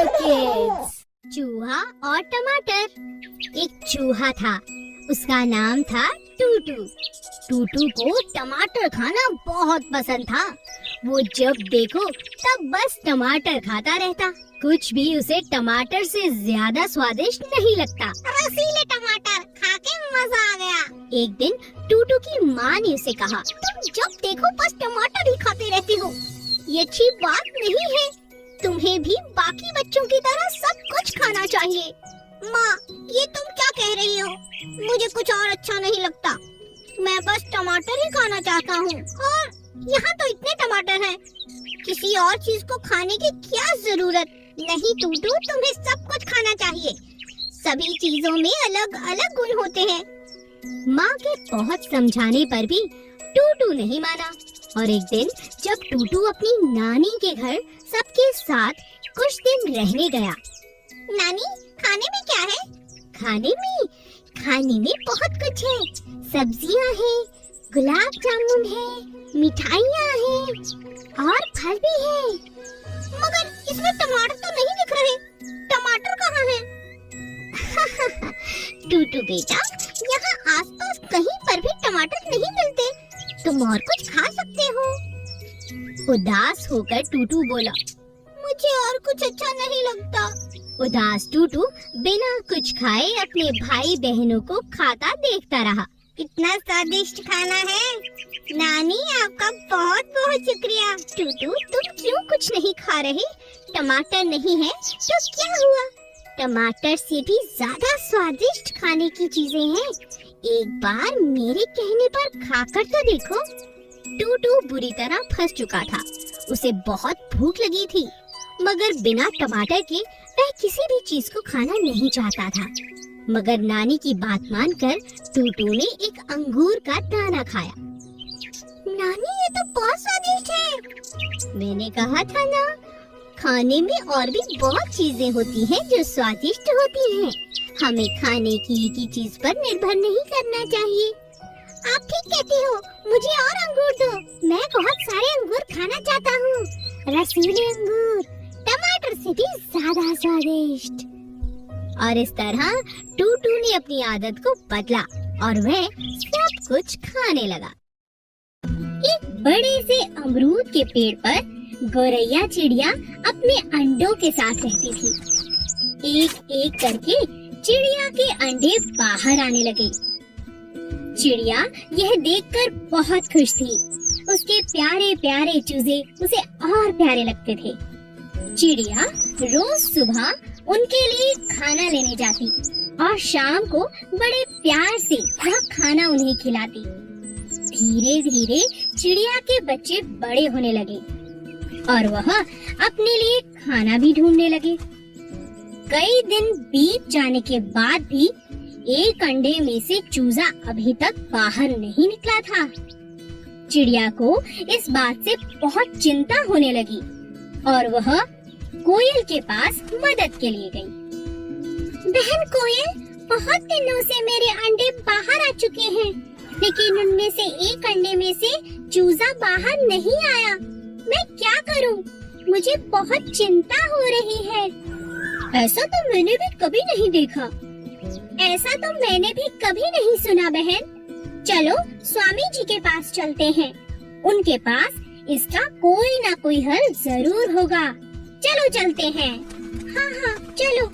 Hello kids. चूहा और टमाटर। एक चूहा था, उसका नाम था टूटू। टूटू को टमाटर खाना बहुत पसंद था। वो जब देखो तब बस टमाटर खाता रहता। कुछ भी उसे टमाटर से ज्यादा स्वादिष्ट नहीं लगता। रसीले टमाटर खा के मजा आ गया। एक दिन टूटू की माँ ने उसे कहा, तुम जब देखो बस टमाटर ही खाते रहते हो, ये अच्छी बात नहीं है। तुम्हें भी बाकी बच्चों की तरह सब कुछ खाना चाहिए। माँ, ये तुम क्या कह रही हो? मुझे कुछ और अच्छा नहीं लगता। मैं बस टमाटर ही खाना चाहता हूँ और यहाँ तो इतने टमाटर हैं। किसी और चीज को खाने की क्या जरूरत? नहीं टूटू, तुम्हें सब कुछ खाना चाहिए। सभी चीजों में अलग अलग गुण होते हैं। माँ के बहुत समझाने पर भी टूटू नहीं माना और एक दिन जब टूटू अपनी नानी के घर सबके साथ कुछ दिन रहने गया। नानी, खाने में क्या है? खाने में बहुत कुछ है। सब्जियां हैं, गुलाब जामुन है, मिठाइयाँ हैं और फल भी है। मगर इसमें टमाटर तो नहीं दिख रहे। टमाटर कहाँ हैं? टूटू बेटा, यहाँ आसपास कहीं पर भी टमाटर नहीं मिलते। तुम और कुछ खा सकते हो। उदास होकर टूटू बोला, मुझे और कुछ अच्छा नहीं लगता। उदास टूटू बिना कुछ खाए अपने भाई बहनों को खाता देखता रहा। कितना स्वादिष्ट खाना है। नानी, आपका बहुत बहुत शुक्रिया। टूटू, तुम क्यों कुछ नहीं खा रहे? टमाटर नहीं है तो क्या हुआ? टमाटर से भी ज्यादा स्वादिष्ट खाने की चीजें हैं। एक बार मेरे कहने पर खाकर तो देखो। टूटू बुरी तरह फंस चुका था। उसे बहुत भूख लगी थी, मगर बिना टमाटर के वह किसी भी चीज को खाना नहीं चाहता था। मगर नानी की बात मानकर टूटू ने एक अंगूर का दाना खाया। नानी, ये तो बहुत स्वादिष्ट है। मैंने कहा था ना, खाने में और भी बहुत चीजें होती हैं जो स्वादिष्ट होती हैं। हमें खाने की एक ही चीज पर निर्भर नहीं करना चाहिए। आप ठीक कहती हो। मुझे और अंगूर दो। मैं बहुत सारे अंगूर खाना चाहता हूँ। रसीले अंगूर, टमाटर से भी ज्यादा स्वादिष्ट। और इस तरह टूटू ने अपनी आदत को बदला और वह सब कुछ खाने लगा। एक बड़े से अमरूद के पेड़ पर गौरैया चिड़िया अपने अंडों के साथ रहती थी। एक एक करके चिड़िया के अंडे बाहर आने लगे। चिड़िया यह देखकर बहुत खुश थी। उसके प्यारे प्यारे चूजे उसे और प्यारे लगते थे। चिड़िया रोज सुबह उनके लिए खाना लेने जाती और शाम को बड़े प्यार से वह खाना उन्हें खिलाती। धीरे धीरे चिड़िया के बच्चे बड़े होने लगे और वह अपने लिए खाना भी ढूंढने लगे। कई दिन बीत जाने के बाद भी एक अंडे में से चूजा अभी तक बाहर नहीं निकला था। चिड़िया को इस बात से बहुत चिंता होने लगी और वह कोयल के पास मदद के लिए गई। बहन कोयल, बहुत दिनों से मेरे अंडे बाहर आ चुके हैं, लेकिन उनमें से एक अंडे में से चूजा बाहर नहीं आया। मैं क्या करूं? मुझे बहुत चिंता हो रही है। ऐसा तो मैंने भी कभी नहीं देखा। ऐसा तो मैंने भी कभी नहीं सुना बहन। चलो स्वामी जी के पास चलते हैं। उनके पास इसका कोई ना कोई हल जरूर होगा। चलो चलते हैं। हाँ, चलो।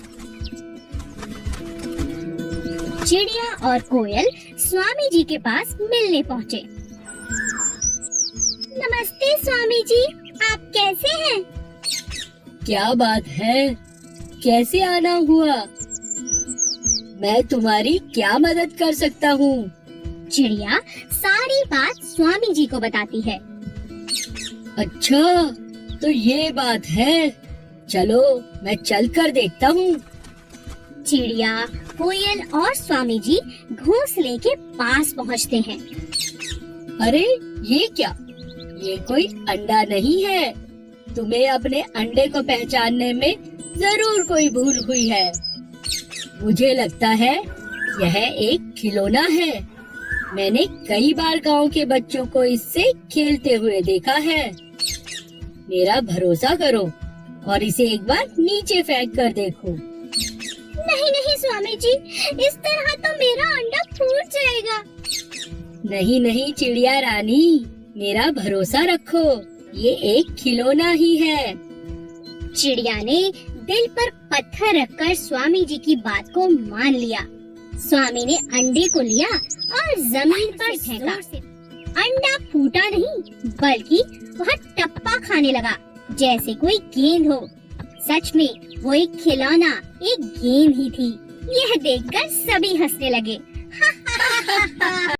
चिड़िया और कोयल स्वामी जी के पास मिलने पहुँचे। नमस्ते स्वामी जी, आप कैसे हैं? क्या बात है? कैसे आना हुआ? मैं तुम्हारी क्या मदद कर सकता हूँ? चिड़िया सारी बात स्वामी जी को बताती है। अच्छा, तो ये बात है। चलो मैं चल कर देखता हूँ। चिड़िया, कोयल और स्वामी जी घोंसले के पास पहुँचते हैं। अरे ये क्या? ये कोई अंडा नहीं है। तुम्हें अपने अंडे को पहचानने में जरूर कोई भूल हुई है। मुझे लगता है यह एक खिलौना है। मैंने कई बार गांव के बच्चों को इससे खेलते हुए देखा है। मेरा भरोसा करो, और इसे एक बार नीचे फेंक कर देखो। नहीं नहीं स्वामी जी, इस तरह तो मेरा अंडा फूट जाएगा। नहीं नहीं चिड़िया रानी, मेरा भरोसा रखो, ये एक खिलौना ही है। चिड़िया ने दिल पर पत्थर रखकर स्वामी जी की बात को मान लिया। स्वामी ने अंडे को लिया और जमीन पर फेंका। अंडा फूटा नहीं, बल्कि वह टप्पा खाने लगा जैसे कोई गेंद हो। सच में वो एक खिलौना, एक गेंद ही थी। यह देखकर सभी हंसने लगे।